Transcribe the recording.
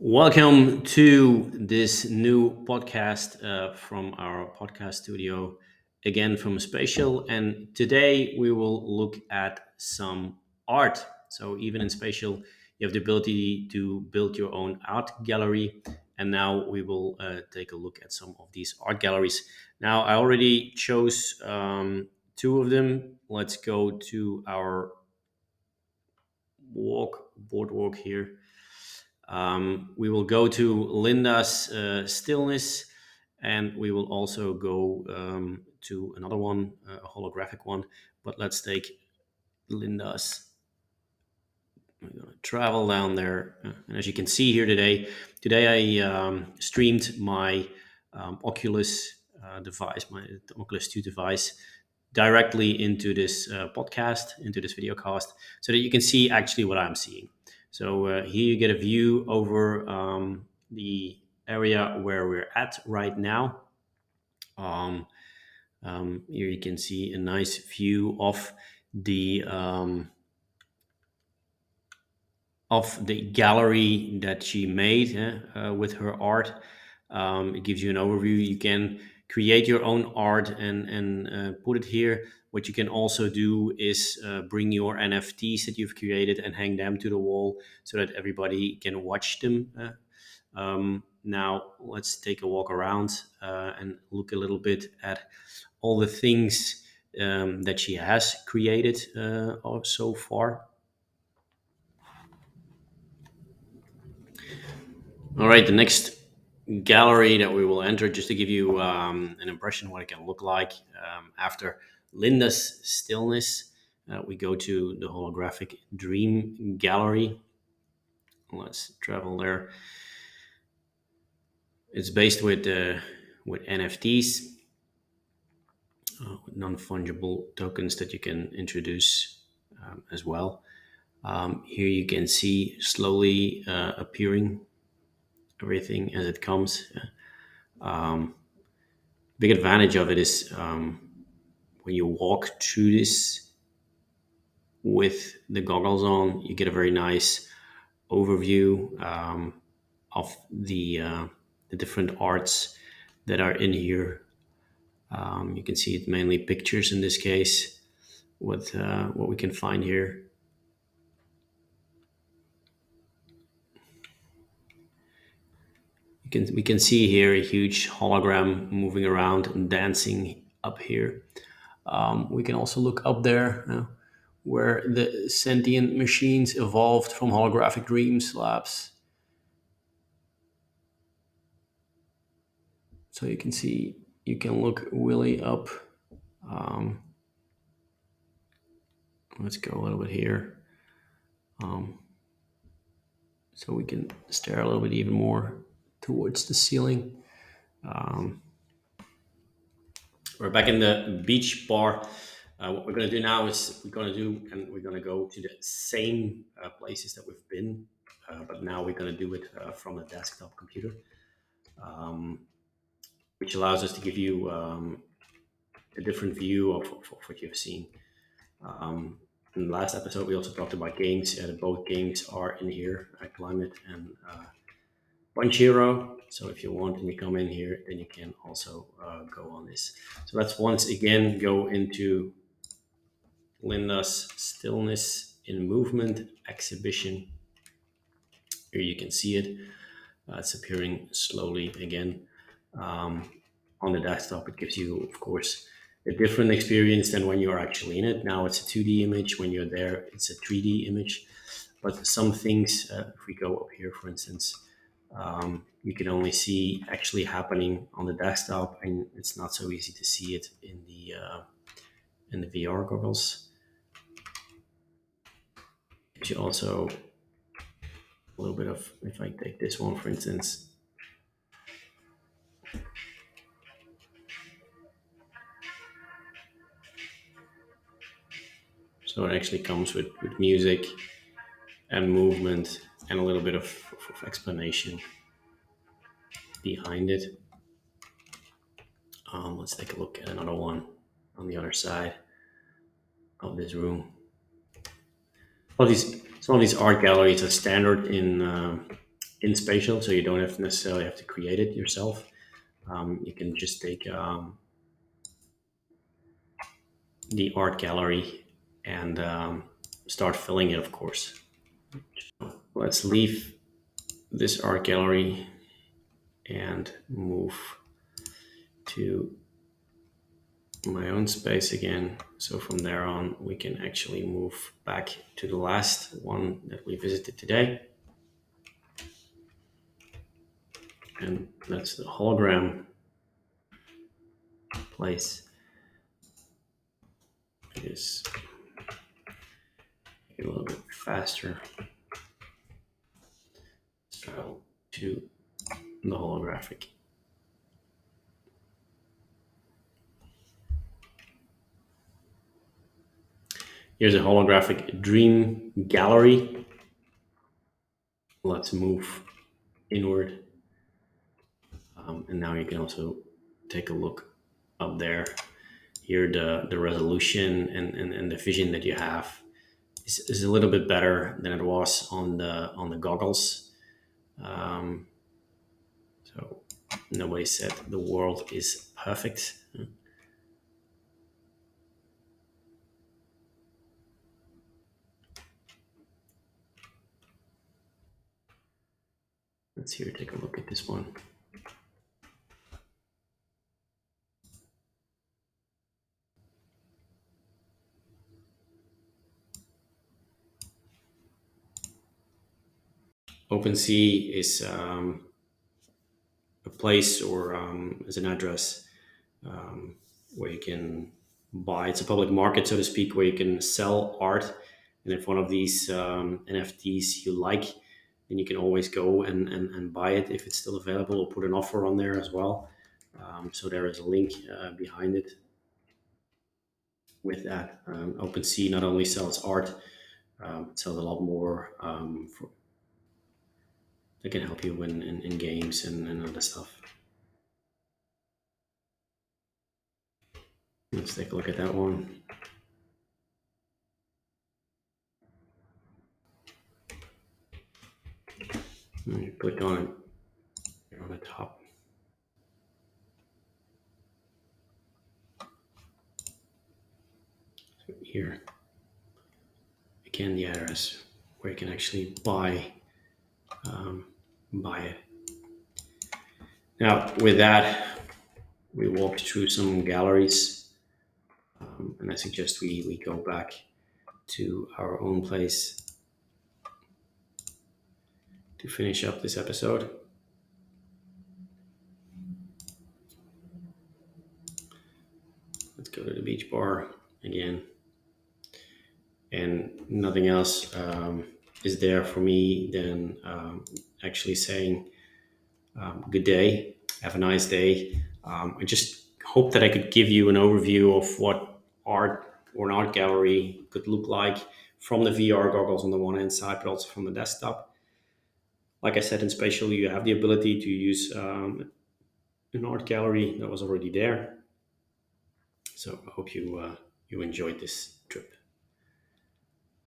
Welcome to this new podcast from our podcast studio, again from Spatial. And today we will look at some art. So, even in Spatial, you have the ability to build your own art gallery. And now we will take a look at some of these art galleries. Now, I already chose two of them. Let's go to our boardwalk here. We will go to Linda's stillness, and we will also go to another one, a holographic one. But let's take Linda's. We're gonna travel down there, and as you can see here today I streamed my Oculus device, my Oculus 2 device, directly into this podcast, into this video cast, so that you can see actually what I'm seeing. So here you get a view over the area where we're at right now. Um, Here you can see a nice view the of the gallery that she made with her art. It gives you an overview. You can create your own art and put it here. What you can also do is bring your NFTs that you've created and hang them to the wall so that everybody can watch them. Now, let's take a walk around and look a little bit at all the things that she has created so far. All right, the next gallery that we will enter, just to give you an impression of what it can look like after Linda's stillness. We go to the holographic dream gallery. Let's travel there. It's based with NFTs, with non-fungible tokens that you can introduce as well. Here you can see slowly appearing everything as it comes. Um, Big advantage of it is when you walk through this with the goggles on, you get a very nice overview of the different arts that are in here. You can see it mainly pictures in this case. What we can find here. We can see here a huge hologram moving around and dancing up here. We can also look up there where the sentient machines evolved from holographic dream slabs. So you can see, you can look really up. Um, let's go a little bit here. Um, so we can stare a little bit even more towards the ceiling. Um, we're back in the beach bar. What we're going to do now is we're going to go to the same places that we've been, but now we're going to do it from a desktop computer, um, which allows us to give you a different view of what you've seen. In the last episode, we also talked about games. Both games are in here, Climate and Punch Hero. So if you want and you come in here, then you can also go on this. So let's once again go into Linda's Stillness in Movement exhibition. Here you can see it. It's appearing slowly again. On the desktop, it gives you, of course, a different experience than when you're actually in it. Now it's a 2D image. When you're there, it's a 3D image. But some things, if we go up here, for instance, you can only see actually happening on the desktop, and it's not so easy to see it in the VR goggles. You also a little bit of, if I take this one, for instance, so it actually comes with music and movement and a little bit of explanation behind it. Let's take a look at another one on the other side of this room. Some of these art galleries are standard in in Spatial, so you don't have necessarily have to create it yourself. You can just take the art gallery and start filling it, of course. Let's leave this art gallery and move to my own space again. So from there on, we can actually move back to the last one that we visited today. And that's the hologram place. It is a little bit faster. So to the holographic. Here's a holographic dream gallery. Let's move inward. And now you can also take a look up there. Here, the resolution and the vision that you have is a little bit better than it was on the goggles. Um, so nobody said the world is perfect. Let's here take a look at this one. OpenSea is a place or is an address where you can buy. It's a public market, so to speak, where you can sell art. And if one of these NFTs you like, then you can always go and buy it if it's still available, or put an offer on there as well. So there is a link behind it with that. OpenSea not only sells art, it sells a lot more that can help you in games and other stuff. Let's take a look at that one. And you click on it here on the top. So here, again, the address where you can actually buy it. Now, with that, we walked through some galleries, and I suggest we go back to our own place to finish up this episode. Let's go to the beach bar again. And nothing else is there for me than actually saying good day, have a nice day. I just hope that I could give you an overview of what art or an art gallery could look like from the VR goggles on the one hand side, but also from the desktop. Like I said, in Spatial, you have the ability to use an art gallery that was already there. So I hope you enjoyed this trip.